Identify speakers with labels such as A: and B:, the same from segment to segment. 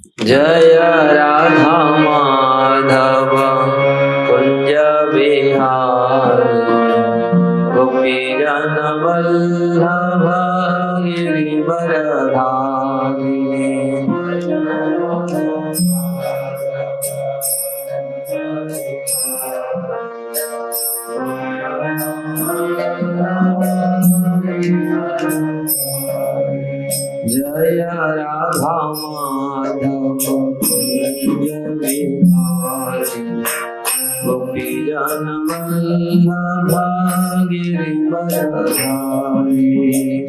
A: जय राधा माधव कुंज बिहारी गोपी जन वल्लभ गिरिवरधारी। जय राधा माधव कुंज बिहारी गोपी जन वल्लभ गिरिवरधारी।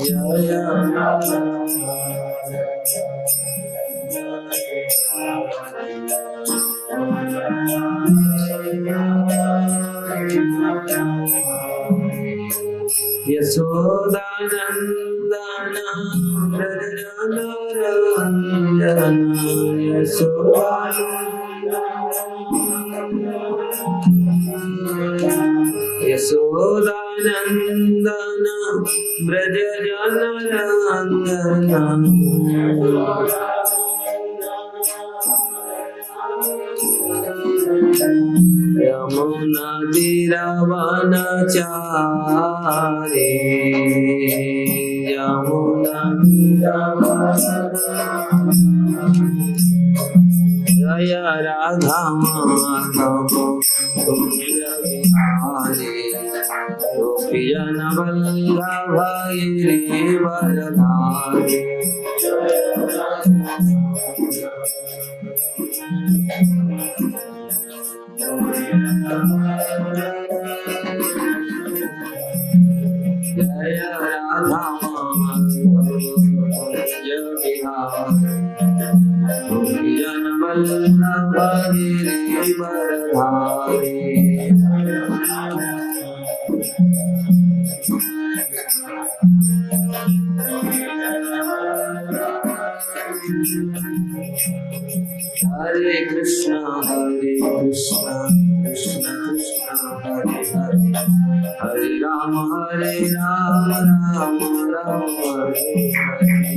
A: जय यशोदानंदन व्रज रंजन यशोदानंदन व्रज रंजन यमुना तीरवनचारी यमुना जय राधा माधव कुंज बिहारी गोपी जन वल्लभ गिरिवरधारी। जय राधा माधव कुंज बिहारी गोपी जन वल्लभ गिरिवरधारी। हरे कृष्णा कृष्ण कृष्ण हरे हरे हरे राम राम राम हरे हरे।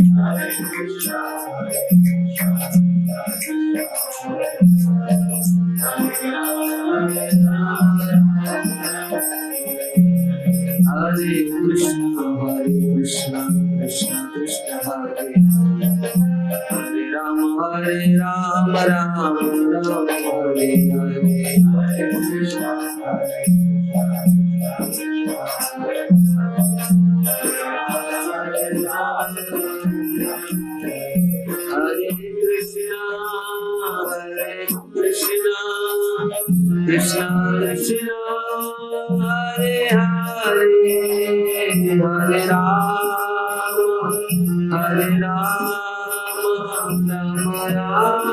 A: हरे कृष्णा हरे कृष्ण कृष्ण कृष्ण हरे हरे राम राम राम हरे हरे। हरे कृष्ण हरे कृष्ण कृष्ण कृष्ण हरे हरे हरे राम राम राम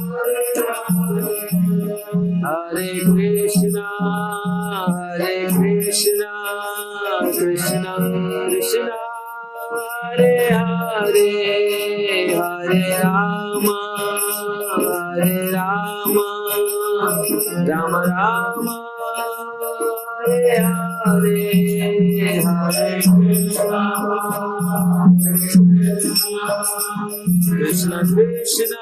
A: हरे हरे। हरे कृष्ण हरे कृष्णा कृष्ण कृष्ण हरे हरे हरे राम राम राम हरे हरे। हरे कृष्ण कृष्ण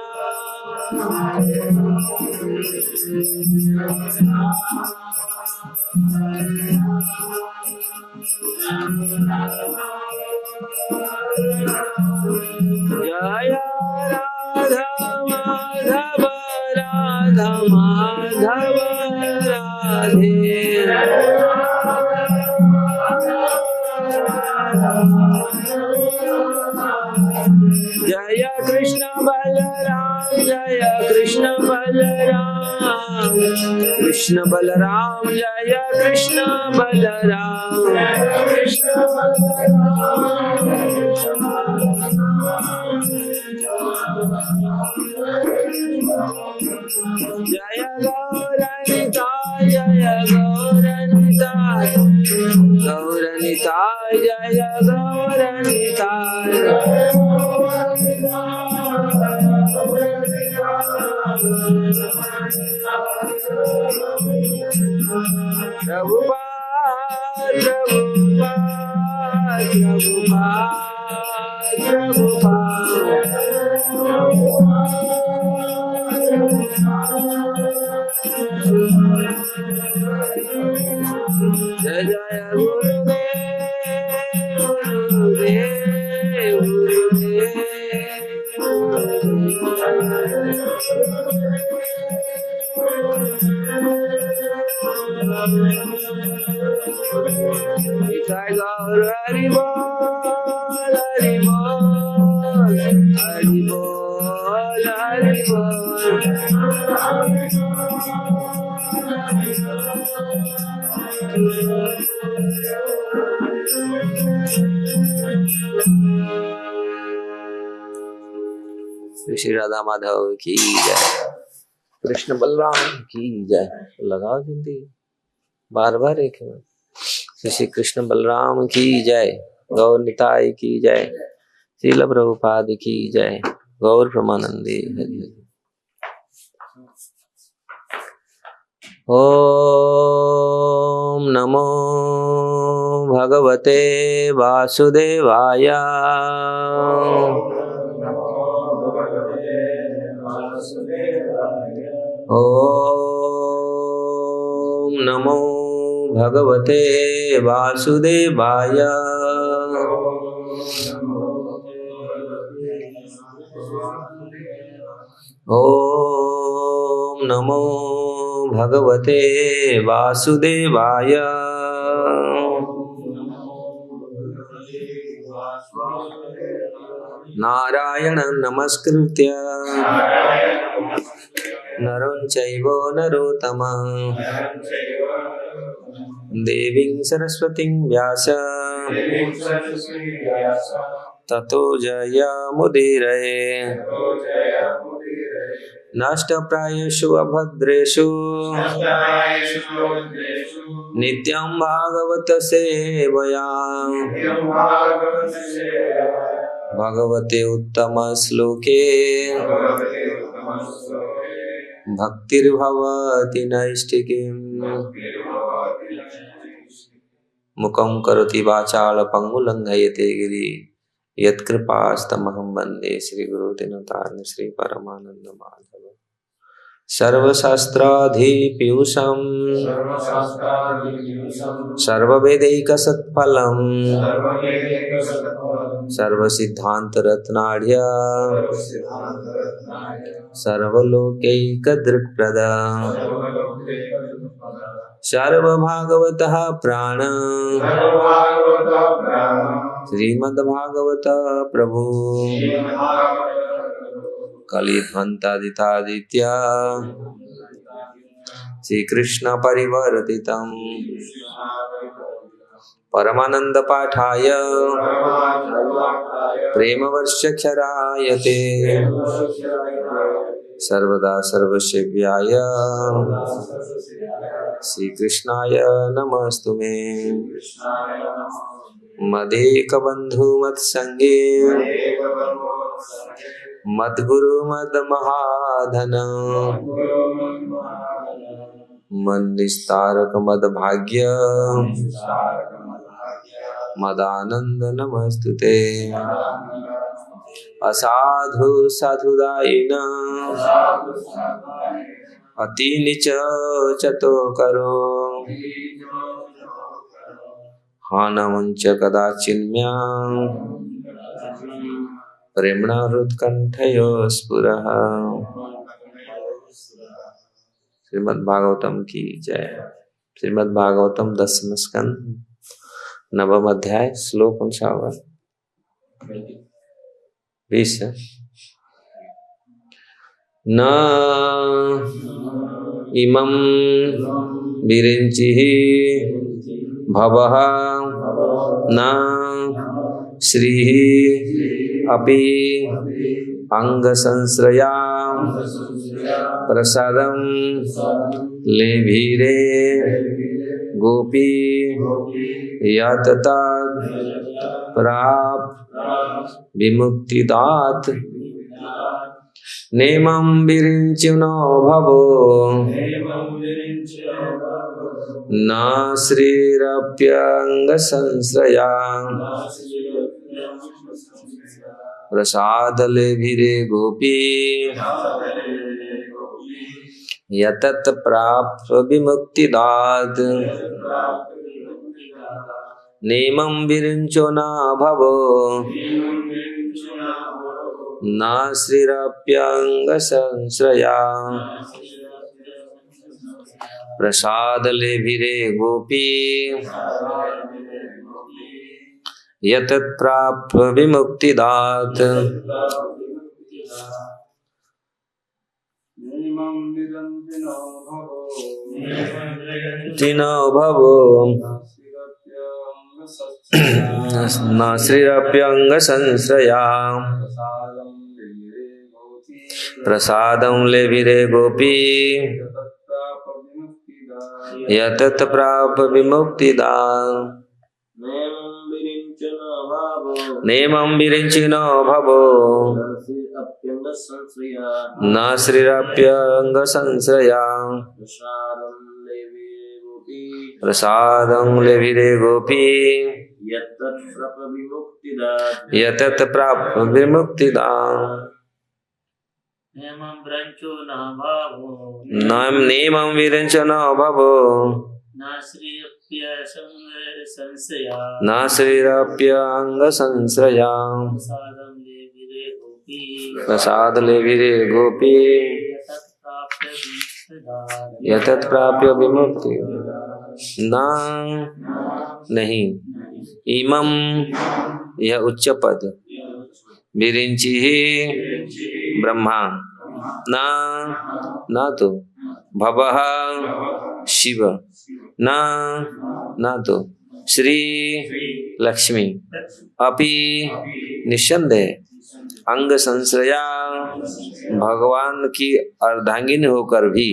A: जय राधा माधव राधा माधव राधे। जय कृष्ण बलराम जय कृष्ण बलराम कृष्ण बलराम जय कृष्ण बलराम। जय गौरनिताय जय गौरनिताय निताय जय गौर निताय प्रभुपाद प्रभुपाद जय जय गुरुदेव गुरुदेव निताय गौर हरि बोल हरि बोल हरि बोल हरि बोल श्री राधा माधव की जय कृष्ण बलराम की जय लगाओ जल्दी बार बार एक श्री कृष्ण बलराम की जय गौर निताय की जय श्रील प्रभुपाद की जय गौर प्रमानंदी ओम नमो भगवते वासुदेवाय ओम नमो भगवते वासुदेवाय ओम नमो भगवते वासुदेवाय नारायण नमस्कृत्य नरं चैव नरोत्तमं देवीं सरस्वतीं व्यास ततो जयमुदीरये नष्टप्रायेषु अभद्रेषु नित्यं भागवत सेवया भगवते उत्तम श्लोके भक्तिर्भवति नैष्ठिकीम् मुखं करोति वाचाल पंगुलंघयते गिरि यत्कृपास्तमहं वन्दे श्रीगुरुदिनतारिणं श्री परमानंद माधव सर्वशास्त्राधिपीयूषं सर्ववेदैकसत्फलं सर्वसिद्धान्तरत्नाढ्य सर्वलोकैकदृक्प्रद सर्वभागवतः प्राण श्रीमद्भागवत प्रभु कलिध्वंतादितादित्य श्रीकृष्ण परिवर्तितम् परमानंद पाठाय प्रेमवर्षक्षरायते सर्वदा सर्वसेव्याय श्रीकृष्णाय नमस्तुमे मदेकबन्धु मत्संगे मद्गुरु मद्महाधन मन्निस्तारक मद्भाग्य मदानंद नमस्तुते असाधु साधुदायिन अति नीच चतो करो हानमुंच कदाचिन्म्या प्रेम्णा हृत्कंठयो स्फुरः। श्रीमद् भागवतम की जय। श्रीमद् भागवतम 10वें स्कंद 9वां अध्याय श्लोक 20 न इमं विरिञ्चिः भवः न श्रीः अपि अंगसंश्रया प्रसादं लेभीरे गोपी यत तत् प्राप्त विमुक्तिदात नेमं विरिञ्चिनो भवो न श्रीरप्यङ्गसंश्रया प्रसादलेभिरे गोपी यतत प्राप्त विमुक्तिदात नेमं विरिञ्चो न भवो न श्रीरप्यङ्गसंश्रया प्रसादलेभिरे गोपी यतत् प्राप्त विमुक्तिदात तिनो भवो न श्रीरप्यङ्गसंश्रया प्रसादं लेभिरे गोपी यतत् प्राप्त विमुक्तिदात नेमं विरिञ्चिनो भवो न श्रीरप्यङ्गसंश्रया प्रसादं लेभिरे गोपी यतत् प्राप्त विमुक्तिदात नेमं विरिञ्चो न भवो न श्रीरप्यङ्गसंश्रया प्रसाद लेभिरे गोपी यतत् प्राप्य विमुक्ति न नहीं इमं यह उच्च पद विरिंची ही ब्रह्मा न तो भवः शिव न तो श्री लक्ष्मी अपि निस्संदेह अंग संश्रया भगवान की अर्धांगिनी होकर भी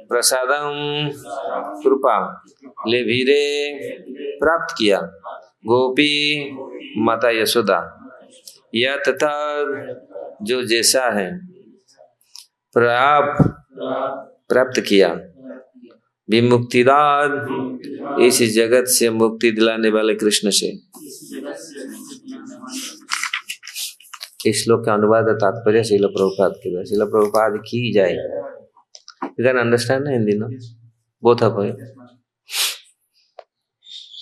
A: प्रसादम कृपा लेभिरे प्राप्त किया गोपी माता यशोदा यह तथा जो जैसा है प्राप्त किया विमुक्तिदात इस जगत से मुक्ति दिलाने वाले कृष्ण से। इस श्लोक का अनुवाद तात्पर्य श्रील प्रभुपाद के द्वारा श्रील प्रभुपाद की जाए। You can understand हिंदी ना both of you।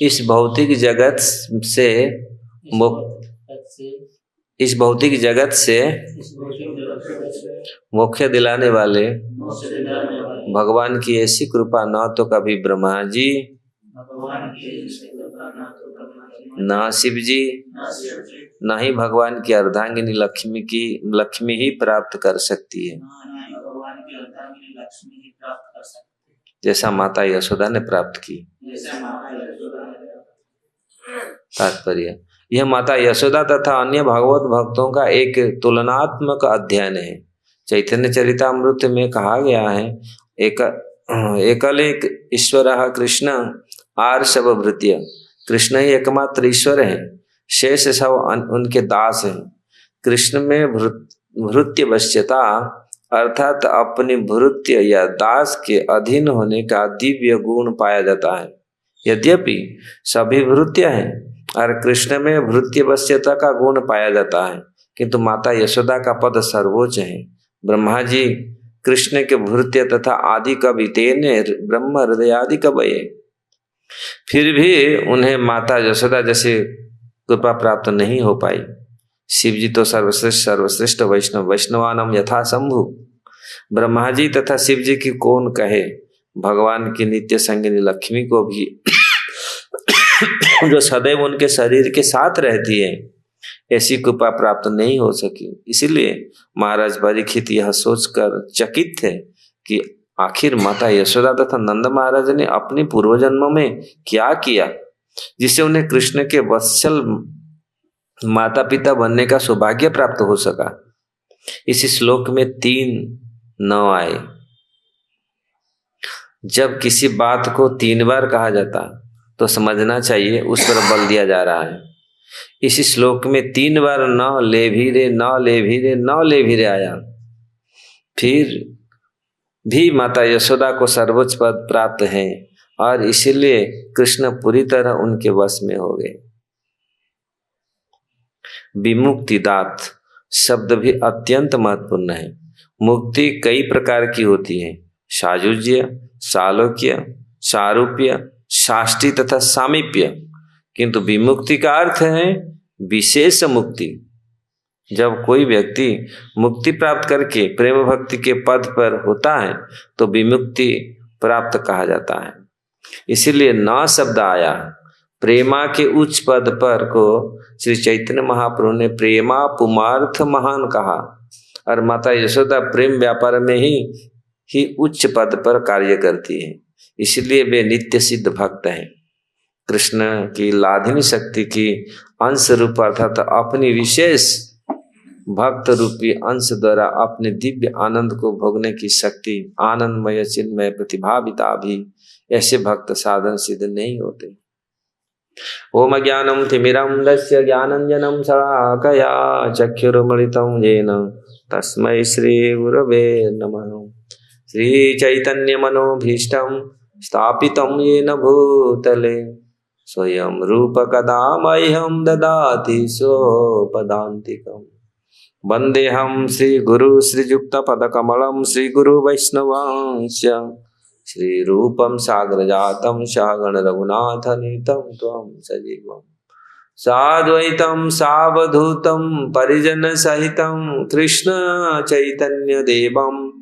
A: इस भौतिक जगत से मोक्ष दिलाने वाले भगवान की ऐसी कृपा न तो कभी ब्रह्मा जी न शिव जी न ही भगवान की अर्धांगिनी लक्ष्मी ही प्राप्त कर सकती है जैसा माता यशोदा ने प्राप्त की। तात्पर्य यह माता यशोदा तथा अन्य भागवत भक्तों का एक तुलनात्मक अध्ययन है। चैतन्य चरितामृत में कहा गया है एकल एक ईश्वर कृष्ण आर्षभृत्य कृष्ण ही एकमात्र ईश्वर है शेष सब उनके दास हैं। कृष्ण में भृत्य वश्यता अर्थात अपनी भृत्य या दास के अधीन होने का दिव्य गुण पाया जाता है। यद्यपि सभी भृत्य हैं और कृष्ण में भृत्य वश्यता का गुण पाया जाता है किंतु माता यशोदा का पद सर्वोच्च है। ब्रह्मा जी कृष्ण के भृत्य तथा आदि कवि तेने ब्रह्म हृदय आदि कवये फिर भी उन्हें माता यशोदा जैसे कृपा प्राप्त नहीं हो पाई। शिव जी तो सर्वश्रेष्ठ वैष्णवानम यथा शंभु। ब्रह्मा जी तथा शिव जी की कौन कहे, भगवान की नित्य संगिनी लक्ष्मी को भी जो सदैव उनके शरीर के साथ रहती है ऐसी कृपा प्राप्त नहीं हो सकी। इसीलिए महाराज परीक्षित यह सोचकर चकित थे कि आखिर माता यशोदा तथा नंद महाराज ने अपने पूर्व जन्मों में क्या किया जिससे उन्हें कृष्ण के वत्सल माता पिता बनने का सौभाग्य प्राप्त हो सका। इस श्लोक में 3 9 आए। जब किसी बात को 3 बार कहा जाता तो समझना चाहिए उस पर बल दिया जा रहा है। इस श्लोक में 3 बार न ले भी रे, न ले भी रे, न ले भी रे आया। फिर भी माता यशोदा को सर्वोच्च पद प्राप्त है और इसीलिए कृष्ण पूरी तरह उनके वश में हो गए। विमुक्तिदात शब्द भी अत्यंत महत्वपूर्ण है। मुक्ति कई प्रकार की होती है, सायुज्य, सालोक्य, सारूप्य, साष्टी तथा सामीप्य। किंतु विमुक्ति का अर्थ है विशेष मुक्ति। जब कोई व्यक्ति मुक्ति प्राप्त करके प्रेम भक्ति के पद पर होता है तो विमुक्ति प्राप्त कहा जाता है। इसीलिए न शब्द आया। प्रेमा के उच्च पद पर को श्री चैतन्य महाप्रभु ने प्रेमा पुमार्थ महान कहा और माता यशोदा प्रेम व्यापार में ही उच्च पद पर कार्य करती है। इसलिए वे नित्य सिद्ध भक्त हैं। कृष्ण की लाधिनी शक्ति की अंश रूप अर्थात अपनी विशेष भक्त रूपी अंश द्वारा अपने दिव्य आनंद को भोगने की शक्ति आनंदमय चिन्मय प्रतिभाविता भी ऐसे भक्त साधन सिद्ध नहीं होते। ओम ज्ञानम तिमिरम दस्य ज्ञानंजनम शलाकया चक्षुरुन्मीलितं येन तस्मै श्री गुरवे नमः। श्री चैतन्य मनोभीष्टं स्थापितं येन भूतले स्वयं रूप कदा मह्यं ददाति स्वपदान्तिकम्। वन्देऽहं श्री गुरु श्रीयुक्त पदकमलं श्री गुरु वैष्णवांश्च श्रीरूपं साग्रजातं सहगण रघुनाथनीतं त्वं सजीवम् साद्वैतं सावधूतं परिजन सहितं कृष्ण चैतन्य देवं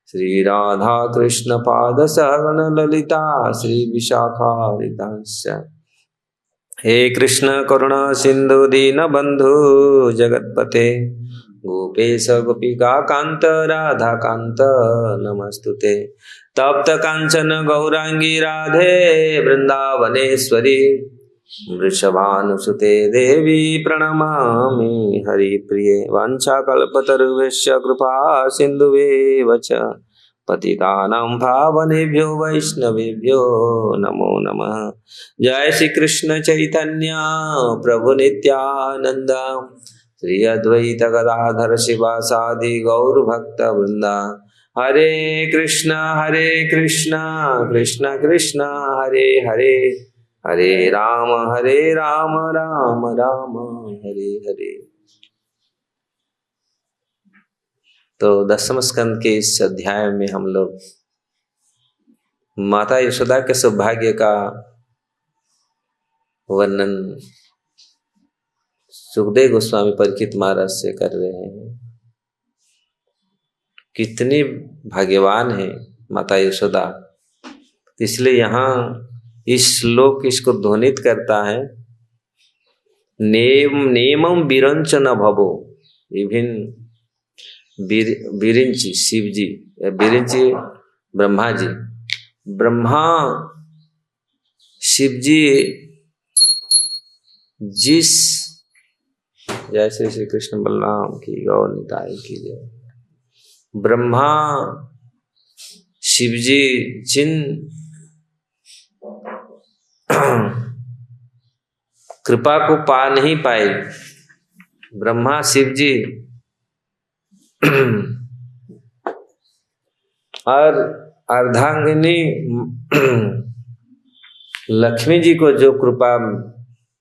A: श्री राधा कृष्ण पाद सहगण ललिता श्री विशाखारितांश्च। हे कृष्ण करुणा सिंधु दीन बंधु जगतपते गोपेश गोपिका कांत राधा कांत नमस्तुते। तप्त कांचन गौरांगी राधे वृंदावनेश्वरी वृषभानुसुते देवी प्रणमामि हरिप्रिये। वाञ्छाकल्पतरुभ्यश्च कृपा सिन्धुभ्येव च पतितानां पावनेभ्यो वैष्णवेभ्यो नमो नमः। जय श्री कृष्ण चैतन्य प्रभु नित्यानंद श्री अद्वैत गदाधर शिवासादि गौर भक्त वृंदा। हरे कृष्ण कृष्ण कृष्ण हरे हरे हरे राम राम राम हरे हरे। तो 10वें स्कंद के इस अध्याय में हम लोग माता यशोदा के सौभाग्य का वर्णन सुखदेव गोस्वामी परीक्षित महाराज से कर रहे हैं। कितनी भाग्यवान है माता यशोदा। इसलिए यहाँ इस श्लोक इसको ध्वनित करता है नेमम विरंच न भवो। विभिन्न विरिंची शिव जी, विरिंची ब्रह्मा जी, ब्रह्मा शिव जी जिस जय श्री कृष्ण बलराम की गौर निताई की जय। ब्रह्मा शिव जी जिन कृपा को पा नहीं पाए, ब्रह्मा शिव जी और अर्धांगिनी लक्ष्मी जी को जो कृपा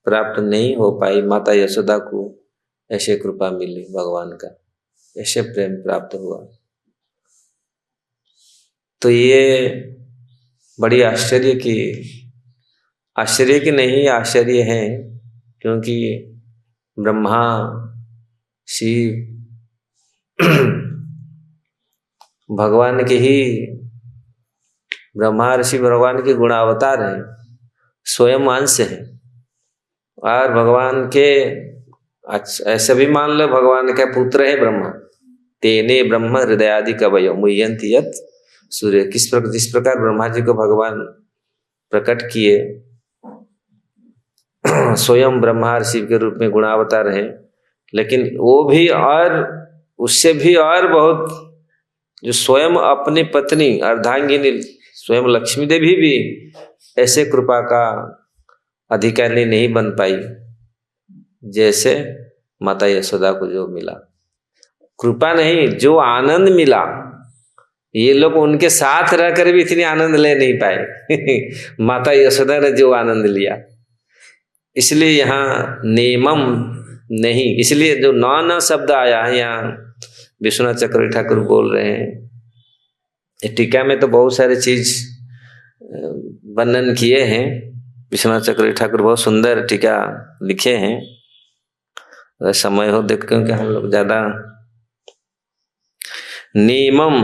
A: प्राप्त नहीं हो पाई, माता यशोदा को ऐसे कृपा मिली भगवान का, ऐसे प्रेम प्राप्त हुआ। तो ये बड़ी आश्चर्य की नहीं आश्चर्य है, क्योंकि ब्रह्मा शिव भगवान के ही ब्रह्मा ऋषि भगवान के गुणावतार है, स्वयं अंश है। और भगवान के ऐसा भी मान लो भगवान का पुत्र है ब्रह्मा। तेने ब्रह्म हृदयादि कवयो मुह्यन्ति यत् सूर्य। जिस प्रकार ब्रह्मा जी को भगवान प्रकट किए, स्वयं ब्रह्मा और शिव के रूप में गुणावतार है, लेकिन वो भी और उससे भी और बहुत जो स्वयं अपनी पत्नी अर्धांगिनी स्वयं लक्ष्मी देवी भी ऐसे कृपा का अधिकारी नहीं बन पाई जैसे माता यशोदा को जो मिला। कृपा नहीं, जो आनंद मिला, ये लोग उनके साथ रहकर भी इतनी आनंद ले नहीं पाए माता यशोदा ने जो आनंद लिया। इसलिए यहाँ नेमम नहीं, इसलिए जो न शब्द आया है यहाँ विश्वनाथ चक्रवर्ती ठाकुर बोल रहे हैं। टीका में तो बहुत सारे चीज वर्णन किए हैं, विश्वनाथ चक्रवर्ती ठाकुर बहुत सुंदर टीका लिखे हैं। अगर समय हो देख, क्योंकि हम लोग ज्यादा नेमम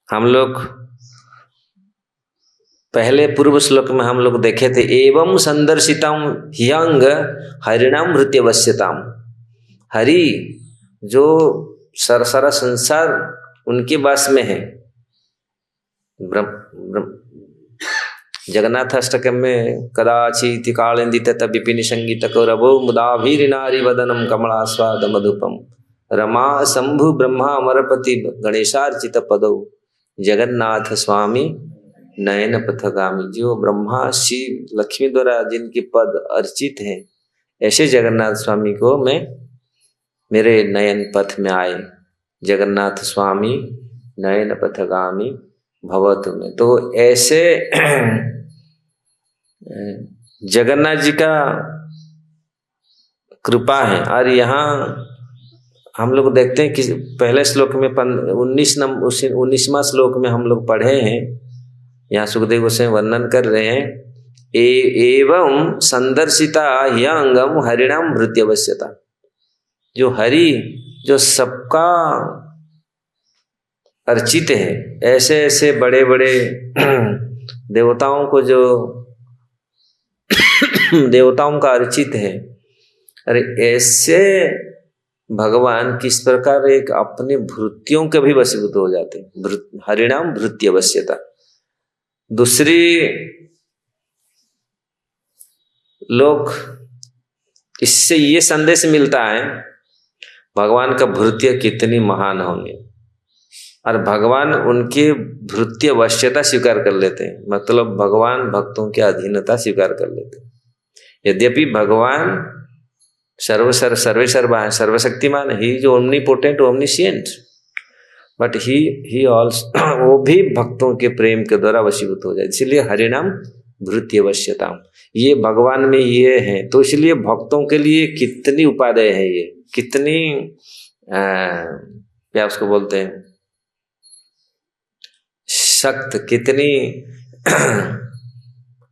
A: हम लोग पहले पूर्व श्लोक में हम लोग देखे थे, एवं संदर्शितम ह्यंग हरिणाम भृत्यवश्यताम। हरि जो सारा संसार उनके वास में है। जगन्नाथ अष्टकम में कदाचित् कालिंदित विपिन संगीत कौरवो मुदाभिरिनारी वदनम कमलास्वाद मधुपम रमा शंभु ब्रह्मा अमरपति गणेशार्चित पदौ जगन्नाथ स्वामी नयन पथगामी। जो ब्रह्मा शिव लक्ष्मी द्वारा जिनके पद अर्चित हैं, ऐसे जगन्नाथ स्वामी को मैं मेरे नयन पथ में आए। जगन्नाथ स्वामी नयन पथगामी भवतु में, तो ऐसे जगन्नाथ जी का कृपा है। और यहाँ हम लोग देखते हैं कि पहले श्लोक में 19वां श्लोक में हम लोग पढ़े हैं, यहाँ सुखदेव गोस्वामी वर्णन कर रहे हैं, एवं संदर्शिता ह्यंगम हरिणाम भृत्यवश्यता। जो हरि जो सबका अर्चित है, ऐसे ऐसे बड़े बड़े देवताओं को जो देवताओं का अर्चित है, अरे ऐसे भगवान किस प्रकार एक अपने भृत्यों के भी वशीभूत हो जाते हैं। हरिणाम भृत्यवश्यता। दूसरी लोग इससे ये संदेश मिलता है भगवान का भृत्य कितनी महान होंगे, और भगवान उनके भृत्य वश्यता स्वीकार कर लेते हैं, मतलब भगवान भक्तों की अधीनता स्वीकार कर लेते हैं। यद्यपि भगवान सर्वशक्तिमान, ही जो ओमनीपोटेंट ओमनीशिएंट, बट ही ऑल्सो वो भी भक्तों के प्रेम के द्वारा वशीभूत हो जाए। इसलिए हरिनाम भृत्य वश्यता, ये भगवान में ये है। तो इसलिए भक्तों के लिए कितनी उपादेय है, ये कितनी क्या उसको बोलते हैं, सख्त, कितनी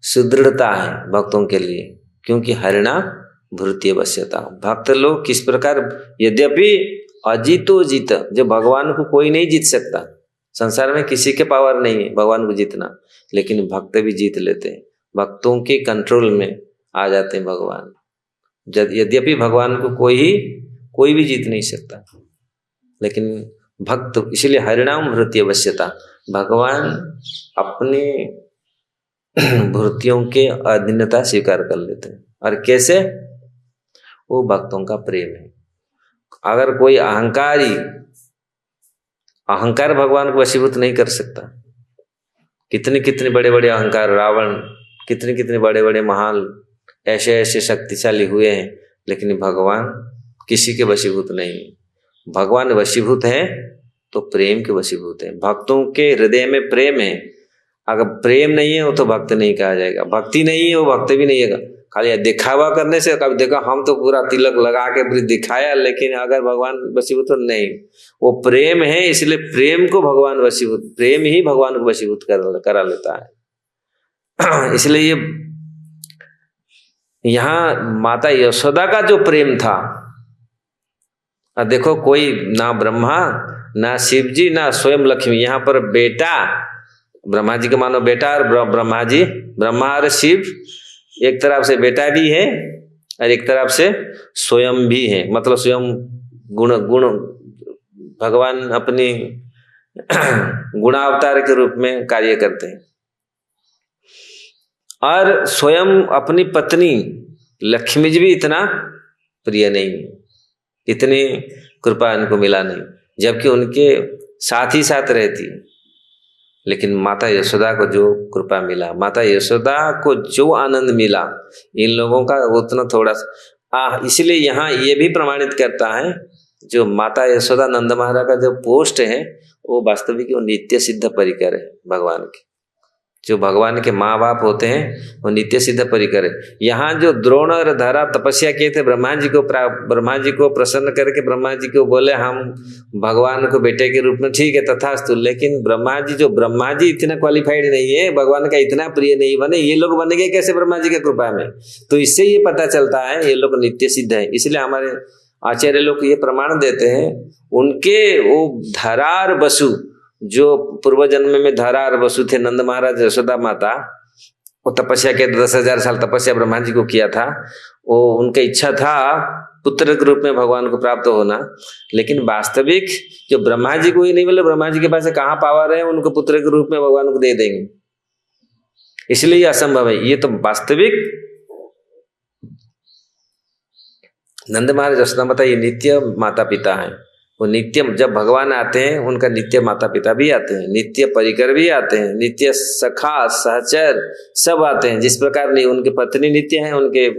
A: सुदृढ़ता है भक्तों के लिए, क्योंकि हरिणाम भृत्य वश्यता। भक्त लोग किस प्रकार, यद्यपि अजीतो जीत, जो भगवान को कोई नहीं जीत सकता, संसार में किसी के पावर नहीं है भगवान को जीतना, लेकिन भक्त भी जीत लेते हैं, भक्तों के कंट्रोल में आ जाते हैं भगवान। यद्यपि भगवान को कोई भी जीत नहीं सकता, लेकिन भक्त, इसलिए हरिणाम भृत्य वश्यता, भगवान अपने भृत्यों के अधीनता स्वीकार कर लेते हैं। और कैसे? वो भक्तों का प्रेम है। अगर कोई अहंकार भगवान को वशीभूत नहीं कर सकता। कितने बड़े बड़े अहंकार, रावण, कितने बड़े बड़े महान ऐसे शक्तिशाली हुए हैं, लेकिन भगवान किसी के वशीभूत नहीं। भगवान वशीभूत है तो प्रेम के वशीभूत है। भक्तों के हृदय में प्रेम है। अगर प्रेम नहीं है वो तो भक्त नहीं कहा जाएगा, भक्ति नहीं है वो भक्त भी नहीं है। खाली दिखावा करने से, कभी देखा हम तो पूरा तिलक लगा के दिखाया, लेकिन अगर भगवान वशीभूत तो नहीं, वो प्रेम है। इसलिए प्रेम को भगवान वशीभूत, प्रेम ही भगवान को वशीभूत करा लेता है। इसलिए यहाँ माता यशोदा का जो प्रेम था, देखो कोई ना ब्रह्मा ना शिव जी ना स्वयं लक्ष्मी, यहाँ पर बेटा, ब्रह्मा जी का मानो बेटा, और ब्रह्मा और शिव एक तरफ से बेटा भी है और एक तरफ से स्वयं भी है, मतलब स्वयं गुण भगवान अपनी गुणावतार के रूप में कार्य करते हैं। और स्वयं अपनी पत्नी लक्ष्मी जी भी इतना प्रिय नहीं है, इतनी कृपा इनको मिला नहीं, जबकि उनके साथ ही साथ रहती। लेकिन माता यशोदा को जो कृपा मिला, माता यशोदा को जो आनंद मिला, इन लोगों का उतना थोड़ा इसलिए यहाँ ये भी प्रमाणित करता है जो माता यशोदा नंद महाराज का जो पोस्ट है वो वास्तविक वो नित्य सिद्ध परिकर है भगवान के। जो भगवान के माँ बाप होते हैं वो नित्य सिद्ध परिकर है। यहाँ जो द्रोण और धरा तपस्या किए थे ब्रह्मा जी को प्रसन्न करके ब्रह्मा जी को बोले हम भगवान को बेटे के रूप में, ठीक है तथास्तु, लेकिन ब्रह्मा जी इतना क्वालिफाइड नहीं है, भगवान का इतना प्रिय नहीं बने, ये लोग बन गए कैसे ब्रह्मा जी की कृपा में। तो इससे ये पता चलता है ये लोग नित्य सिद्ध है। इसलिए हमारे आचार्य लोग ये प्रमाण देते हैं, उनके वो धरार वसु जो पूर्व जन्म में धरार वसु थे नंद महाराज यशोदा माता, वो तपस्या के 10,000 साल तपस्या ब्रह्मा जी को किया था। वो उनका इच्छा था पुत्र के रूप में भगवान को प्राप्त होना, लेकिन वास्तविक जो ब्रह्मा जी को ही नहीं मिले, ब्रह्मा जी के पास कहाँ पावर है उनको पुत्र के रूप में भगवान को दे देंगे, इसलिए ये असंभव है। ये तो वास्तविक नंद महाराज यशोदा माता ये नित्य माता पिता हैं। वो नित्य जब भगवान आते हैं उनका नित्य माता पिता भी आते हैं, नित्य परिकर भी आते हैं, नित्य सखा सहचर सब आते हैं। जिस प्रकार नहीं उनके पत्नी नित्य हैं उनके,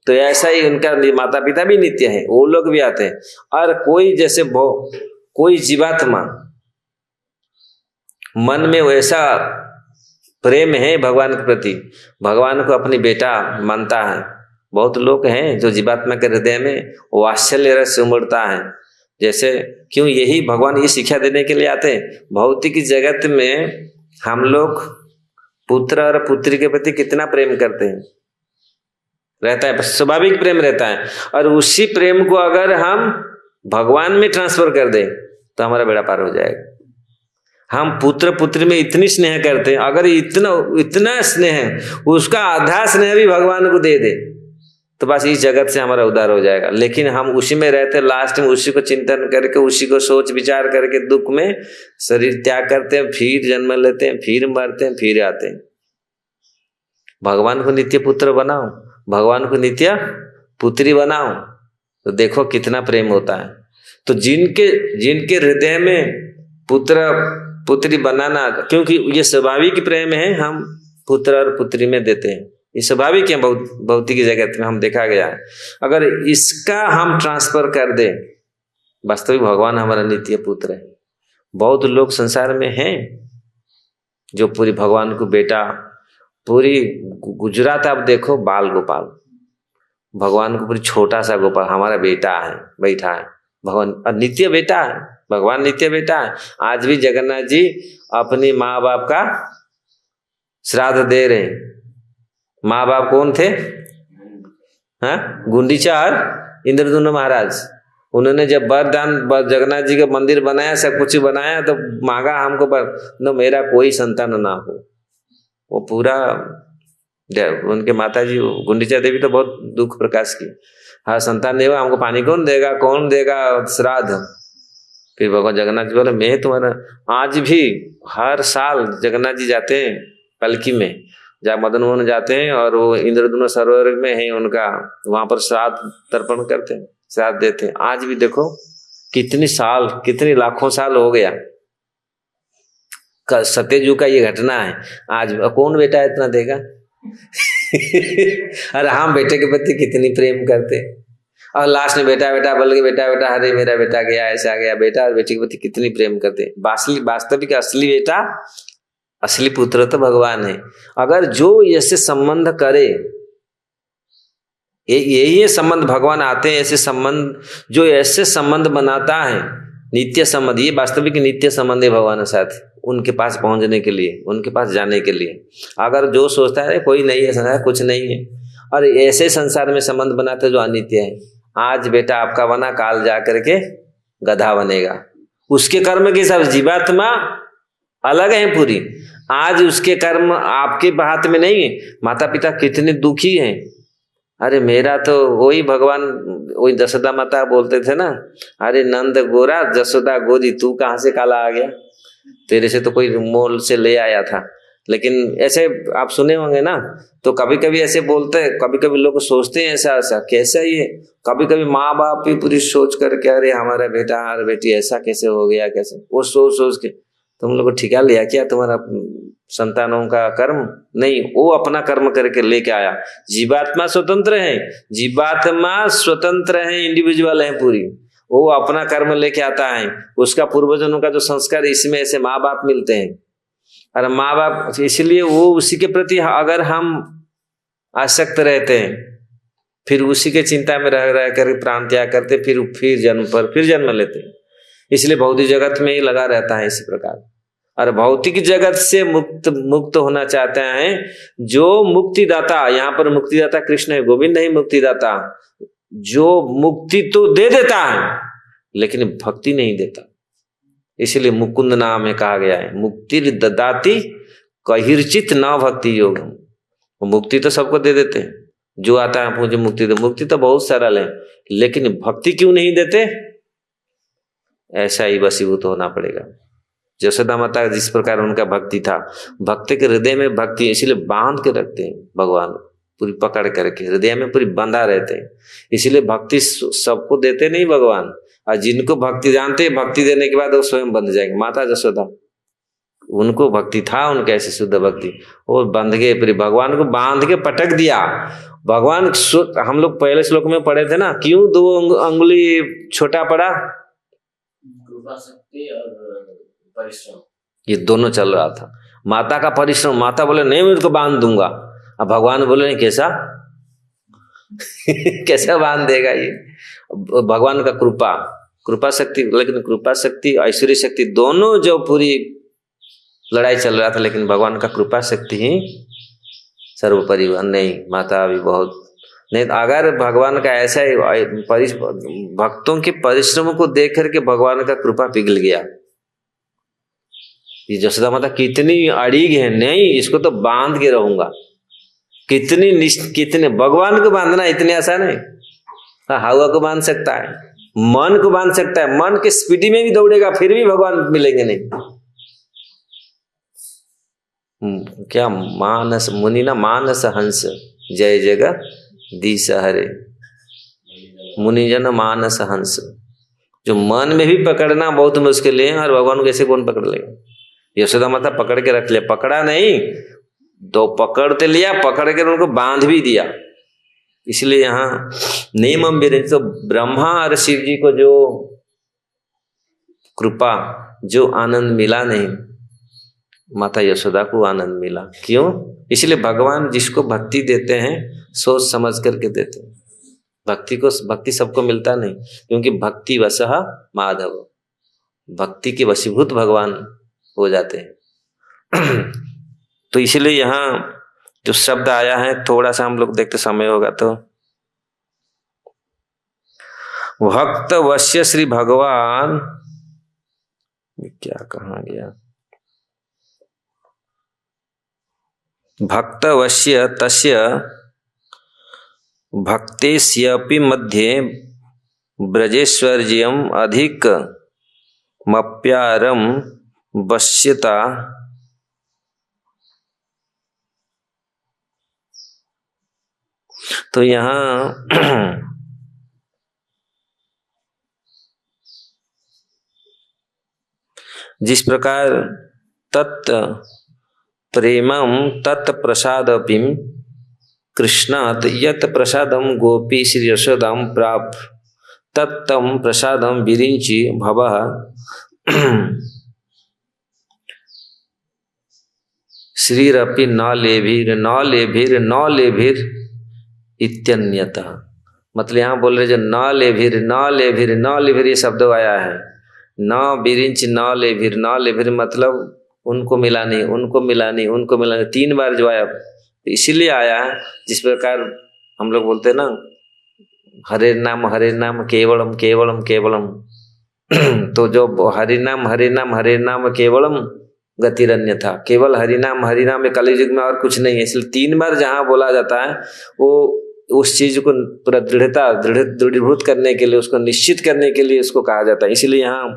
A: तो ऐसा ही उनका माता पिता भी नित्य हैं, वो लोग भी आते हैं। और कोई जैसे कोई जीवात्मा मन में वैसा प्रेम है भगवान के प्रति, भगवान को अपनी बेटा मानता है। बहुत लोग हैं जो जीवात्मा के हृदय में वात्सल्य रस उमड़ता है। जैसे क्यों, यही भगवान ये शिक्षा देने के लिए आते हैं। भौतिक जगत में हम लोग पुत्र और पुत्री के प्रति कितना प्रेम करते हैं, रहता है, स्वाभाविक प्रेम रहता है। और उसी प्रेम को अगर हम भगवान में ट्रांसफर कर दें तो हमारा बेड़ा पार हो जाएगा। हम पुत्र पुत्री में इतनी स्नेह करते हैं, अगर इतना स्नेह उसका आधा स्नेह भी भगवान को दे दे तो बस इस जगत से हमारा उद्धार हो जाएगा। लेकिन हम उसी में रहते, लास्ट में उसी को चिंतन करके, उसी को सोच विचार करके दुख में शरीर त्याग करते हैं, फिर जन्म लेते हैं, फिर मरते हैं, फिर आते हैं। भगवान को नित्य पुत्र बनाओ, भगवान को नित्य पुत्री बनाओ, तो देखो कितना प्रेम होता है। तो जिनके हृदय में पुत्र पुत्री बनाना, क्योंकि ये स्वाभाविक प्रेम है, हम पुत्र और पुत्री में देते हैं, ये स्वाभाविक है। भौतिक जगत में हम देखा गया है। अगर इसका हम ट्रांसफर कर दे, वास्तविक भगवान हमारा नित्य पुत्र है। बहुत लोग संसार में हैं जो पूरी भगवान को बेटा, पूरी गुजरात आप देखो बाल गोपाल, भगवान को पूरी छोटा सा गोपाल हमारा बेटा है, बैठा है भगवान, नित्य बेटा है, भगवान नित्य बेटा है। आज भी जगन्नाथ जी अपनी माँ बाप का श्राद्ध दे रहे हैं। माँ बाप कौन थे? हाँ, गुंडीचा और इंद्रद्युम्न महाराज। उन्होंने जब वरदान जगन्नाथ जी का मंदिर बनाया, सब कुछ बनाया, तो मांगा हमको न मेरा कोई संतान ना हो। वो पूरा उनके माता जी गुंडीचा देवी तो बहुत दुख प्रकाश की, हाँ संतान नहीं हुआ, हमको पानी कौन देगा श्राद्ध। फिर भगवान जगन्नाथ जी बोले मैं तुम्हारा, आज भी हर साल जगन्नाथ जी जाते हैं पलकी में, जहाँ मदन मोहन जाते हैं और वो इंद्रद्युम्न सरोवर में है उनका, वहां पर श्राद्ध तर्पण करते हैं, श्राद्ध देते हैं। आज भी देखो कितनी लाखों साल हो गया, सत्ययुग का ये घटना है। आज कौन बेटा इतना देगा? अरे हम बेटे के प्रति कितनी प्रेम करते, और लास्ट में बेटा बेटा बोल के बेटा अरे मेरा बेटा गया, ऐसा गया, बेटा और बेटे के प्रति कितनी प्रेम करते। वास्तविक असली बेटा, असली पुत्र तो भगवान है। अगर जो ऐसे संबंध करे, यही संबंध भगवान आते हैं, ऐसे संबंध जो ऐसे संबंध बनाता है, नित्य संबंध, ये वास्तविक नित्य संबंध है भगवान के साथ, उनके पास पहुंचने के लिए, उनके पास जाने के लिए। अगर जो सोचता है कोई नहीं है संसार, कुछ नहीं है, और ऐसे संसार में संबंध बनाते जो अनित्य है, आज बेटा आपका बना, काल जा करके गधा बनेगा, उसके कर्म के हिसाब से जीवात्मा अलग है पूरी। आज उसके कर्म आपके हाथ में नहीं है। माता पिता कितने दुखी हैं, अरे मेरा तो वही भगवान, वही जसोदा माता बोलते थे ना, अरे नंद गोरा जसोदा गोरी, तू कहाँ से काला आ गया, तेरे से तो कोई मोल से ले आया था। लेकिन ऐसे आप सुने होंगे ना, तो कभी कभी ऐसे बोलते हैं, कभी कभी लोग सोचते हैं ऐसा कैसा ये, कभी कभी माँ बाप भी पूरी सोच करके अरे हमारा बेटा और बेटी ऐसा कैसे हो गया, कैसे, वो सोच के तुम लोग को ठिका लिया क्या तुम्हारा संतानों का कर्म? नहीं, वो अपना कर्म करके लेके आया। जीवात्मा स्वतंत्र है, जीवात्मा स्वतंत्र है, इंडिविजुअल है पूरी। वो अपना कर्म लेके आता है, उसका पूर्वजन्म का जो संस्कार, इसमें ऐसे माँ बाप मिलते हैं। और माँ बाप इसलिए वो उसी के प्रति अगर हम आसक्त रहते हैं, फिर उसी के चिंता में रह रह कर प्राण त्याग करते, फिर जन्म पर फिर जन्म लेते हैं। इसलिए भौतिक जगत में ही लगा रहता है इसी प्रकार। और भौतिक जगत से मुक्त होना चाहते हैं जो मुक्तिदाता, यहाँ पर मुक्तिदाता कृष्ण है, गोविंद नहीं मुक्तिदाता। जो मुक्ति तो दे देता है लेकिन भक्ति नहीं देता, इसलिए मुकुंद नाम में कहा गया है, मुक्ति ददाति कहिर्चित न भक्ति योगम। मुक्ति तो सबको दे देते हैं, जो आता है मुझे मुक्ति दे। मुक्ति तो बहुत सरल है, लेकिन भक्ति क्यों नहीं देते? ऐसा ही वशीभूत होना पड़ेगा। यशोदा माता जिस प्रकार उनका भक्ति था, भक्त के हृदय में भक्ति, इसलिए बांध के रखते हैं भगवान, पूरी पकड़ करके हृदय में पूरी बंधा रहते हैं। इसलिए भक्ति सबको देते नहीं भगवान, और जिनको भक्ति जानते हैं, भक्ति देने के बाद वो स्वयं बंध जाएंगे। माता यशोदा, उनको भक्ति था, उनके ऐसी शुद्ध भक्ति, वो बंध गए, फिर भगवान को बांध के पटक दिया। भगवान, हम लोग पहले श्लोक में पढ़े थे ना, क्यों 2 अंगुली छोटा पड़ा? कृपा शक्ति और परिश्रम, ये दोनों चल रहा था। माता का परिश्रम, माता बोले नहीं मैं इसको बांध दूंगा, अब भगवान बोले नहीं, कैसा कैसा बांध देगा ये? भगवान का कृपा शक्ति, लेकिन कृपा शक्ति ऐश्वर्य शक्ति दोनों जो पूरी लड़ाई चल रहा था, लेकिन भगवान का कृपा शक्ति ही सर्वोपरि। नहीं, माता भी बहुत नहीं। अगर भगवान का ऐसा ही भक्तों के परिश्रम को देख करके भगवान का कृपा पिघल गया। ये यशोदा माता कितनी अड़िग है, नहीं इसको तो बांध के रहूंगा। कितने भगवान को बांधना इतने आसान है? हवा को बांध सकता है, मन को बांध सकता है, मन के स्पीडी में भी दौड़ेगा फिर भी भगवान मिलेंगे नहीं। क्या मानस मुनि ना मानस हंस जय जगह दीस हरे, मुनिजन मानस हंस। जो मन में भी पकड़ना बहुत मुश्किल है, और भगवान को ऐसे कौन पकड़ लेगा? यशोदा माता पकड़ के रख लिया, पकड़ा नहीं तो पकड़ते लिया, पकड़ के उनको बांध भी दिया। इसलिए यहाँ नियमम विरहित, तो ब्रह्मा और शिव जी को जो कृपा, जो आनंद मिला नहीं, माता यशोदा को आनंद मिला। क्यों? इसलिए भगवान जिसको भक्ति देते हैं सोच समझ करके देते हैं। भक्ति सबको मिलता नहीं, क्योंकि भक्ति वशः माधव, भक्ति के वशीभूत भगवान हो जाते हैं। तो इसलिए यहाँ जो शब्द आया है, थोड़ा सा हम लोग देखते, समय होगा तो। भक्त वश्य श्री भगवान, क्या कहा गया? भक्त वश्य तस्य भक्तेस्यपि मध्ये ब्रजेश्वर्यम अधिक मप्यारम वश्यता। तो यहाँ जिस प्रकार तत् प्रेमं तत् प्रसादपिं कृष्णात् यत् प्रसादम गोपी श्री यशोदाम प्राप तत्तम प्रसादम विरिंचि भवः श्रीरपि न लेभिर इत्यन्यतः। मतलब यहाँ बोल रहे जो न लेभिर ये शब्द आया है, न बिरिंच न लेभिर मतलब उनको मिला नहीं, 3 बार जो आया इसीलिए आया है। जिस प्रकार हम लोग बोलते हैं ना, हरे नाम केवलम तो जो हरि नाम केवलम गतिरन्य था, केवल हरि नाम कलयुग में और कुछ नहीं है। इसलिए 3 बार जहाँ बोला जाता है वो उस चीज को पूरा दृढ़ीभूत करने के लिए, उसको निश्चित करने के लिए उसको कहा जाता है। इसलिए यहाँ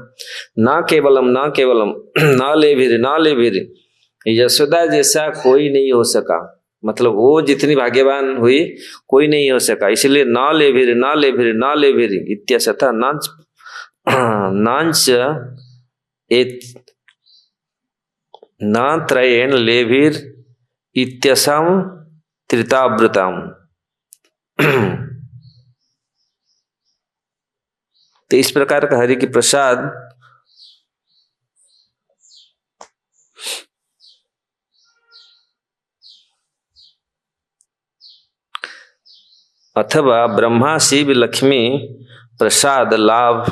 A: न केवलम न लेभिर यशोदा जैसा कोई नहीं हो सका, मतलब वो जितनी भाग्यवान हुई कोई नहीं हो सका। इसलिए न लेभिर इत्यसथा नांच न त्रयेण लेभिर इत्यसम त्रितावृतम। तो इस प्रकार का हरि की प्रसाद अथवा ब्रह्मा शिव लक्ष्मी प्रसाद लाभ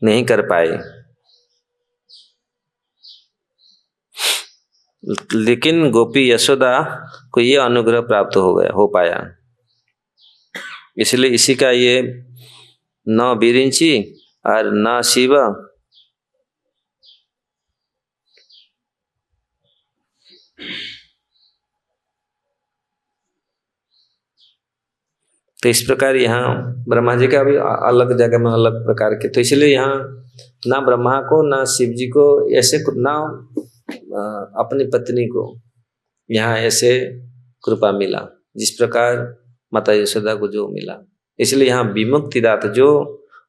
A: नहीं कर पाए, लेकिन गोपी यशोदा को ये अनुग्रह प्राप्त हो पाया। इसलिए इसी का ये न बिरिंची और न शिव तो इस प्रकार यहाँ ब्रह्मा जी का भी अलग जगह में अलग प्रकार के, तो इसलिए यहाँ ना ब्रह्मा को ना शिव जी को ऐसे ना अपनी पत्नी को यहाँ ऐसे कृपा मिला जिस प्रकार माता यशोदा को जो मिला। इसलिए यहाँ विमुक्ति दाता जो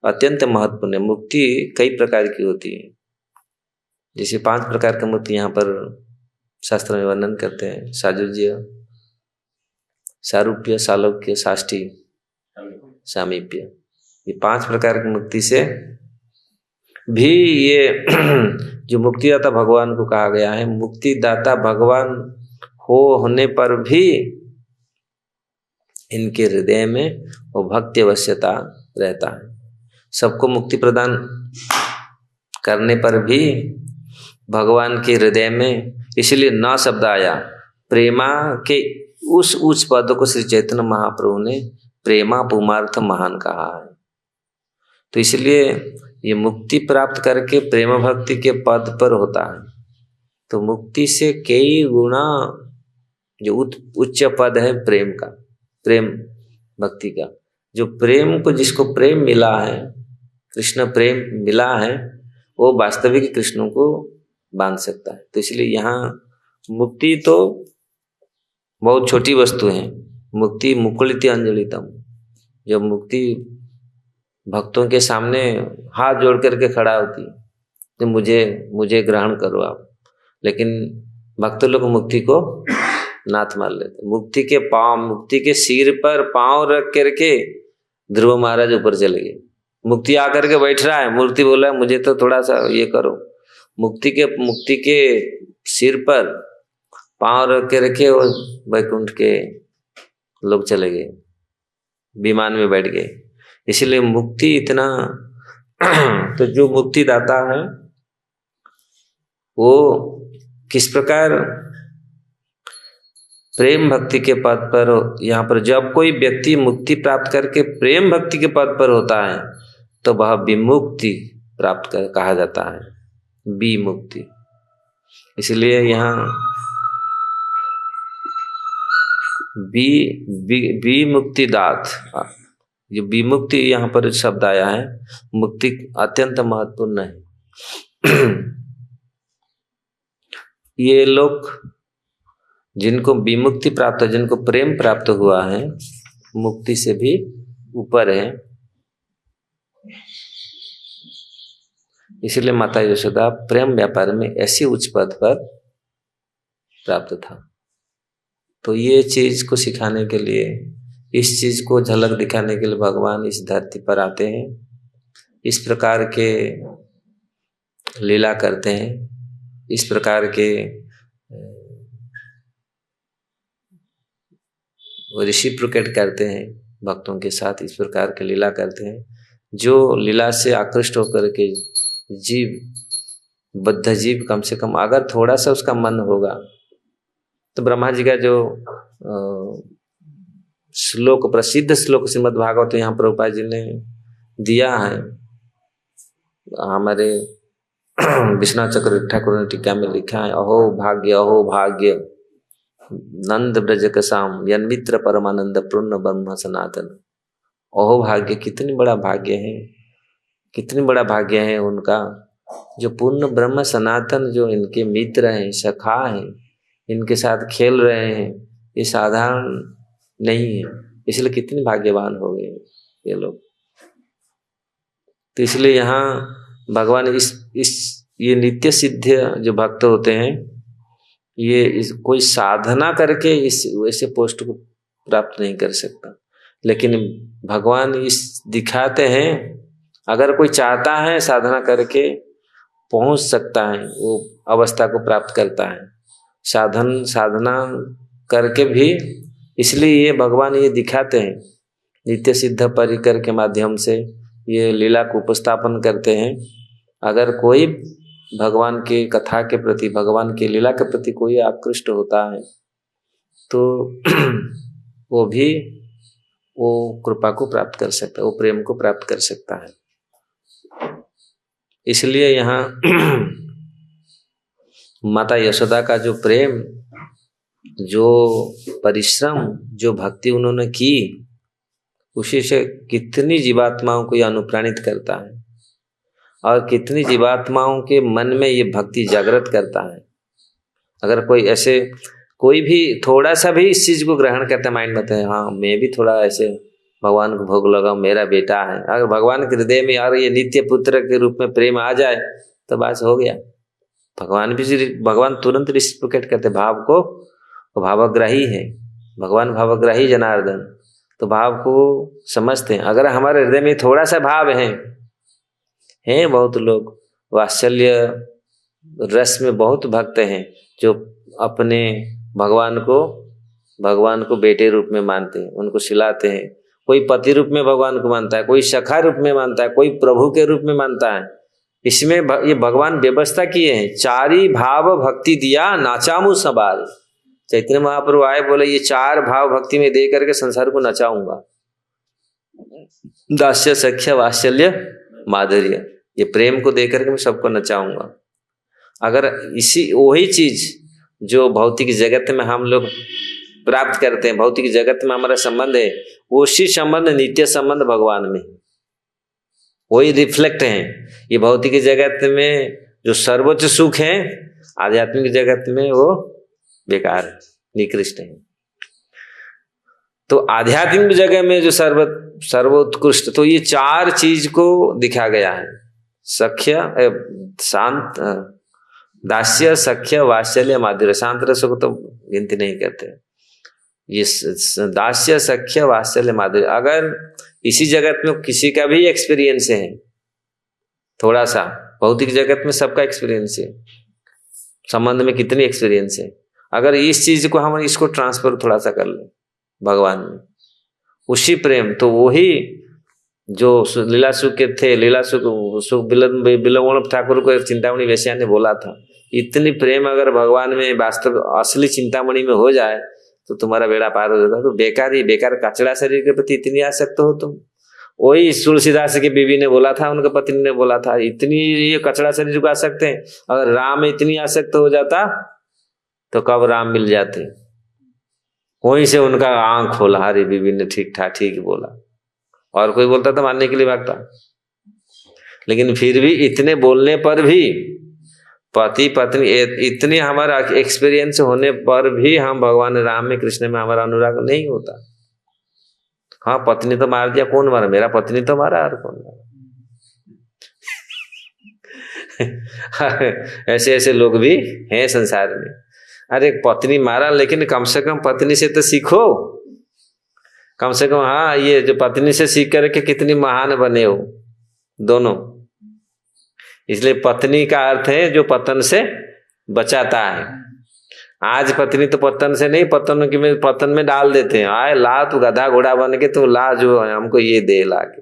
A: अत्यंत महत्वपूर्ण है। मुक्ति कई प्रकार की होती है, जैसे 5 प्रकार की मुक्ति यहाँ पर शास्त्र में वर्णन करते हैं। साजुज्य, सारूप्य, सालोक्य, साष्टी, सामीप्य, ये 5 प्रकार की मुक्ति से भी ये जो मुक्तिदाता भगवान को कहा गया है। मुक्तिदाता भगवान होने पर भी इनके हृदय में वो भक्ति अवश्यता रहता है। सबको मुक्ति प्रदान करने पर भी भगवान के हृदय में, इसलिए न शब्द आया। प्रेमा के उस उच्च पद को श्री चैतन्य महाप्रभु ने प्रेमा पुमार्थ महान कहा है। तो इसलिए ये मुक्ति प्राप्त करके प्रेम भक्ति के पद पर होता है। तो मुक्ति से कई गुना जो उच्च पद है प्रेम का, प्रेम भक्ति का, जो प्रेम को जिसको प्रेम मिला है, कृष्ण प्रेम मिला है, वो वास्तविक कृष्ण को बांध सकता है। तो इसलिए यहाँ मुक्ति तो बहुत छोटी वस्तु है। मुक्ति मुकुलित अंजलितम, जब मुक्ति भक्तों के सामने हाथ जोड़ करके खड़ा होती तो मुझे ग्रहण करो आप, लेकिन भक्त लोग मुक्ति को नाथ मार लेते। मुक्ति के पांव, मुक्ति के सिर पर पांव रख करके ध्रुव महाराज ऊपर चले गए। मुक्ति आकर के बैठ रहा है, मूर्ति बोला मुझे तो थोड़ा सा ये करो। मुक्ति के सिर पर पांव रख के रखे और वैकुंठ के लोग चले गए, विमान में बैठ गए। इसलिए मुक्ति इतना तो जो मुक्ति दाता है वो किस प्रकार प्रेम भक्ति के पद पर, यहाँ पर जब कोई व्यक्ति मुक्ति प्राप्त करके प्रेम भक्ति के पद पर होता है तो वह विमुक्ति प्राप्त कर कहा जाता है, विमुक्ति। इसलिए यहाँ विमुक्ति दात, जो विमुक्ति यहाँ पर शब्द आया है, मुक्ति अत्यंत महत्वपूर्ण है। ये लोग जिनको विमुक्ति प्राप्त, जिनको प्रेम प्राप्त हुआ है, मुक्ति से भी ऊपर है। इसलिए माता यशोदा प्रेम व्यापार में ऐसी उच्च पद पर प्राप्त था। तो ये चीज को सिखाने के लिए, इस चीज को झलक दिखाने के लिए भगवान इस धरती पर आते हैं, इस प्रकार के लीला करते हैं, इस प्रकार के रेसिप्रोकेट करते हैं भक्तों के साथ, इस प्रकार के लीला करते हैं। जो लीला से आकृष्ट होकर के जीव, बद्ध जीव, कम से कम अगर थोड़ा सा उसका मन होगा तो ब्रह्मा जी का जो श्लोक, प्रसिद्ध श्लोक श्रीमद् भागवत तो यहाँ प्रभुपाद जी ने दिया है, हमारे विश्वनाथ चक्रवर्ती ठाकुर ने टीका में लिखा है, अहो भाग्य नंद ब्रज कसाम यन्मित्र परमानंद पूर्ण ब्रह्म सनातन। अहो भाग्य, कितनी बड़ा भाग्य है, कितनी बड़ा भाग्य है उनका, जो पूर्ण ब्रह्म सनातन, जो इनके मित्र हैं, सखा हैं, इनके साथ खेल रहे हैं। ये साधारण नहीं है, इसलिए कितने भाग्यवान हो गए ये लोग। तो इसलिए यहाँ भगवान इस ये नित्य सिद्ध जो भक्त होते हैं कोई साधना करके इस वैसे पोस्ट को प्राप्त नहीं कर सकता, लेकिन भगवान इस दिखाते हैं अगर कोई चाहता है साधना करके पहुंच सकता है, वो अवस्था को प्राप्त करता है। साधना करके भी, इसलिए ये भगवान ये दिखाते हैं, नित्य सिद्ध परिकर के माध्यम से ये लीला को उपस्थापन करते हैं। अगर कोई भगवान के कथा के प्रति, भगवान की लीला के प्रति कोई आकृष्ट होता है तो वो भी वो कृपा को प्राप्त कर सकता है, वो प्रेम को प्राप्त कर सकता है। इसलिए यहाँ माता यशोदा का जो प्रेम, जो परिश्रम, जो भक्ति उन्होंने की, उसी से कितनी जीवात्माओं को यह अनुप्राणित करता है और कितनी जीवात्माओं के मन में ये भक्ति जागृत करता है। अगर कोई भी थोड़ा सा भी इस चीज को ग्रहण करता है माइंड में, तो हाँ मैं भी थोड़ा ऐसे भगवान को भोग लगाऊं, मेरा बेटा है। अगर भगवान के हृदय में यार ये नित्य पुत्र के रूप में प्रेम आ जाए तो बस हो गया। भगवान तुरंत रिसिप्रोकेट करते भाव को, भावग्राही है भगवान, भावग्राही जनार्दन, तो भाव को समझते हैं। अगर हमारे हृदय में थोड़ा सा भाव है बहुत लोग वात्सल्य रस में बहुत भक्त हैं जो अपने भगवान को बेटे रूप में मानते हैं, उनको सिलाते हैं। कोई पति रूप में भगवान को मानता है, कोई सखा रूप में मानता है, कोई प्रभु के रूप में मानता है। इसमें ये भगवान व्यवस्था किए हैं। चारी भाव भक्ति दिया नाचामू सवार। चैतन्य महाप्रभु आए, बोले ये चार भाव भक्ति में दे करके संसार को नचाऊंगा। दास्य सख्य वात्सल्य माधुर्य, ये प्रेम को दे करके मैं सबको नचाऊंगा। अगर वही चीज जो भौतिक जगत में हम लोग प्राप्त करते हैं, भौतिक जगत में हमारा संबंध है, उसी संबंध नित्य संबंध भगवान में वही रिफ्लेक्ट है। ये भौतिक जगत में जो सर्वोच्च सुख है, आध्यात्मिक जगत में वो बेकार है, निकृष्ट है। तो आध्यात्मिक जगह में जो सर्वोत्कृष्ट, तो ये चार चीज को दिखा गया है। सख्य, शांत, दास्य, सख्य, वात्सल्य, माधुर्य। शांत रसों को तो गिनती नहीं करते। ये दास्य, सख्य, वात्सल्य, माधुर्य, अगर इसी जगत में किसी का भी एक्सपीरियंस है, थोड़ा सा भौतिक जगत में सबका एक्सपीरियंस है, संबंध में कितनी एक्सपीरियंस है, अगर इस चीज को हम इसको ट्रांसफर थोड़ा सा कर ले भगवान में, उसी प्रेम, तो वही जो लीला सुख के थे, लीला सुख बिलवण ठाकुर को चिंतामणि वैश्या ने बोला था, इतनी प्रेम अगर भगवान में वास्तव असली चिंतामणि में हो जाए तो तुम्हारा बेड़ा पार हो जाता। तो बेकार कचड़ा शरीर के प्रति इतनी आसक्त हो तुम। वही तुलसीदास की बीवी ने बोला था, उनके पत्नी ने बोला था, इतनी ये कचड़ा शरीर को आसक्त है, अगर राम में इतनी आसक्त हो जाता तो कब राम मिल जाते। वहीं से उनका आंख खोला, हरी बीवी ने ठीक बोला। और कोई बोलता तो मानने के लिए भागता। लेकिन फिर भी इतने बोलने पर भी, पति पत्नी इतने हमारा एक्सपीरियंस होने पर भी हम भगवान राम में, कृष्ण में हमारा अनुराग नहीं होता। हाँ, पत्नी तो मार दिया, कौन मारा? मेरा पत्नी तो मारा, और कौन मारा? ऐसे लोग भी हैं संसार में। अरे पत्नी मारा, लेकिन कम से कम पत्नी से तो सीखो, कम से कम। हाँ, ये जो पत्नी से सीख करके कितनी महान बने हो दोनों। इसलिए पत्नी का अर्थ है जो पतन से बचाता है। आज पत्नी तो पतन से नहीं, पतन में डाल देते हैं। आए ला तू गधा घोड़ा बन के, तो ला जो है हमको ये दे ला के।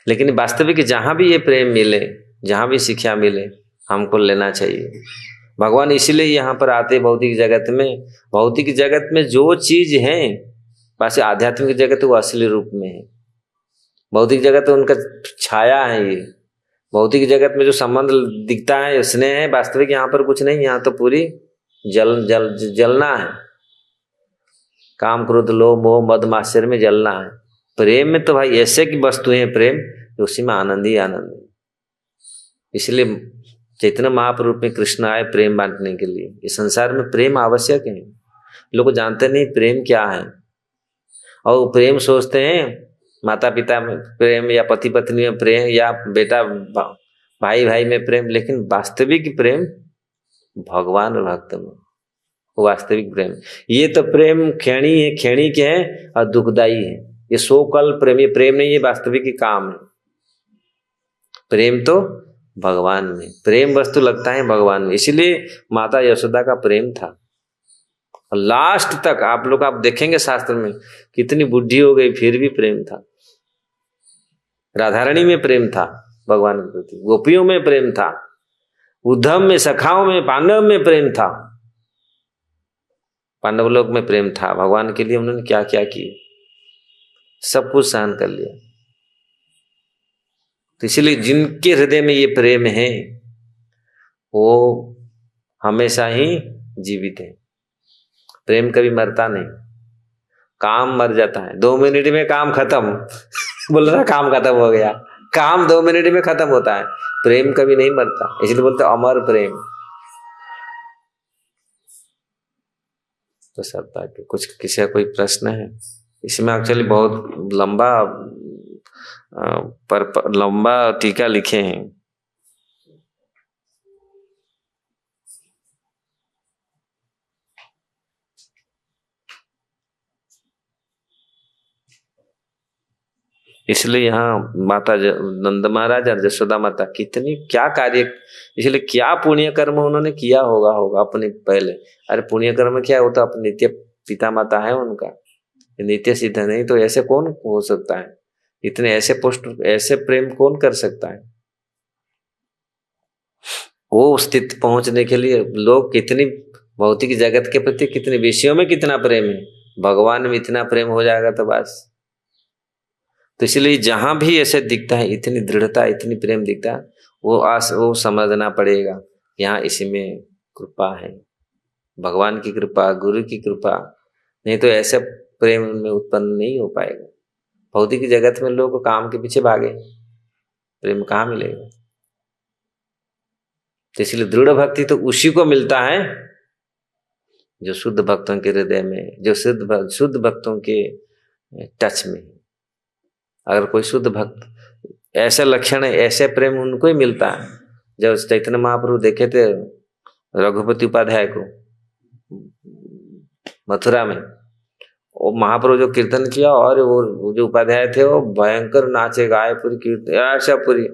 A: लेकिन वास्तविक जहां भी ये प्रेम मिले, जहां भी शिक्षा मिले, हमको लेना चाहिए। भगवान इसीलिए यहाँ पर आते भौतिक जगत में। भौतिक जगत में जो चीज है, बस आध्यात्मिक जगत वो असली रूप में है। भौतिक जगत तो उनका छाया है। ये भौतिक जगत में जो संबंध दिखता है, स्नेह है, वास्तविक यहाँ पर कुछ नहीं। यहाँ तो पूरी जलना है। काम, क्रोध, लोभ, मोह, मद, मात्सर्य में जलना है। प्रेम में तो भाई ऐसे की वस्तुएं हैं प्रेम, उसी में आनंद ही आनंद है। इसलिए चैतन्य महाप्रभु में कृष्ण आए प्रेम बांटने के लिए। इस संसार में प्रेम आवश्यक है। लोग जानते नहीं प्रेम क्या है, और प्रेम सोचते हैं माता पिता में प्रेम, या पति पत्नी में प्रेम, या बेटा भाई में प्रेम। लेकिन वास्तविक प्रेम भगवान और भक्त में, वो वास्तविक प्रेम। ये तो प्रेम खेणी है, खेणी के है और दुखदाई है। ये सोकल प्रेम, ये प्रेम नहीं, ये वास्तविक ही काम है। प्रेम तो भगवान में, प्रेम वस्तु लगता है भगवान में। इसलिए माता यशोदा का प्रेम था और लास्ट तक आप देखेंगे शास्त्र में, कितनी बुढ़ी हो गई फिर भी प्रेम था। राधारानी में प्रेम था भगवान के प्रति, गोपियों में प्रेम था, उद्धव में, सखाओं में, पांडव में प्रेम था। पांडव लोग में प्रेम था भगवान के लिए। उन्होंने क्या क्या किए, सब कुछ सहन कर लिया। तो इसलिए जिनके हृदय में ये प्रेम है वो हमेशा ही जीवित है। प्रेम कभी मरता नहीं। काम मर जाता है, 2 मिनट में काम खत्म बोल रहा काम खत्म हो गया, काम 2 मिनट में खत्म होता है। प्रेम कभी नहीं मरता, इसलिए बोलते अमर प्रेम। तो सत्ता के कुछ किसी का कोई प्रश्न है इसमें? एक्चुअली बहुत लंबा लंबा टीका लिखे हैं। इसलिए यहाँ माता नंद महाराज और जशोदा माता कितनी क्या कार्य, इसलिए क्या पुण्य कर्म उन्होंने किया होगा अपने पहले। अरे पुण्य कर्म क्या, वो तो अपने नित्य पिता माता है उनका, नित्य सिद्ध नहीं तो ऐसे कौन हो सकता है? इतने ऐसे पोस्ट, ऐसे प्रेम कौन कर सकता है? वो स्थिति पहुंचने के लिए लोग कितनी भौतिक जगत के प्रति, कितने विषयों में कितना प्रेम है, भगवान में इतना प्रेम हो जाएगा तो बस। तो इसलिए जहां भी ऐसे दिखता है, इतनी दृढ़ता, इतनी प्रेम दिखता है, वो समझना पड़ेगा यहाँ इसी में कृपा है, भगवान की कृपा, गुरु की कृपा। नहीं तो ऐसे प्रेम उनमें उत्पन्न नहीं हो पाएगा। भौतिक जगत में लोग काम के पीछे भागे, प्रेम कहाँ मिलेगा? तो इसलिए दृढ़ भक्ति तो उसी को मिलता है जो शुद्ध भक्तों के हृदय में, जो शुद्ध भक्तों के टच में। अगर कोई शुद्ध भक्त, ऐसे लक्षण है, ऐसे प्रेम उनको ही मिलता है। जब चैतन्य महाप्रभु देखे थे रघुपति उपाध्याय को मथुरा में, वो महाप्रभु जो कीर्तन किया, और वो जो उपाध्याय थे वो भयंकर नाचे गाए पूरी कीर्तन, ऐसा पूरी,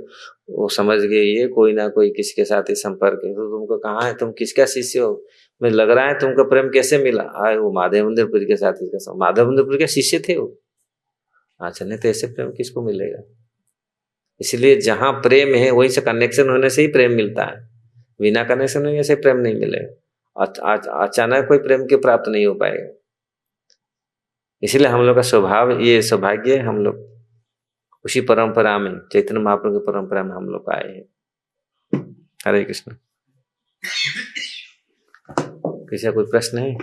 A: वो समझ गए ये कोई ना कोई किसके साथ ही संपर्क है। तो तुमको कहाँ है, तुम किसका शिष्य हो? मैं लग रहा है तुमको प्रेम कैसे मिला? आए वो माधव मंदिरपुरी के साथ ही, माधव मंदिरपुरी के शिष्य थे वो। अच्छा, नहीं तो ऐसे प्रेम किसको मिलेगा? इसलिए जहां प्रेम है वहीं से कनेक्शन होने से ही प्रेम मिलता है, बिना कनेक्शन होने से प्रेम नहीं मिलेगा। अचानक कोई प्रेम के प्राप्त नहीं हो पाएगा। इसलिए हम लोग का स्वभाव, ये सौभाग्य, हम लोग उसी परंपरा में, चैतन्य महाप्रभु की परंपरा में हम लोग आए हैं। हरे कृष्ण। किसी का कोई प्रश्न है?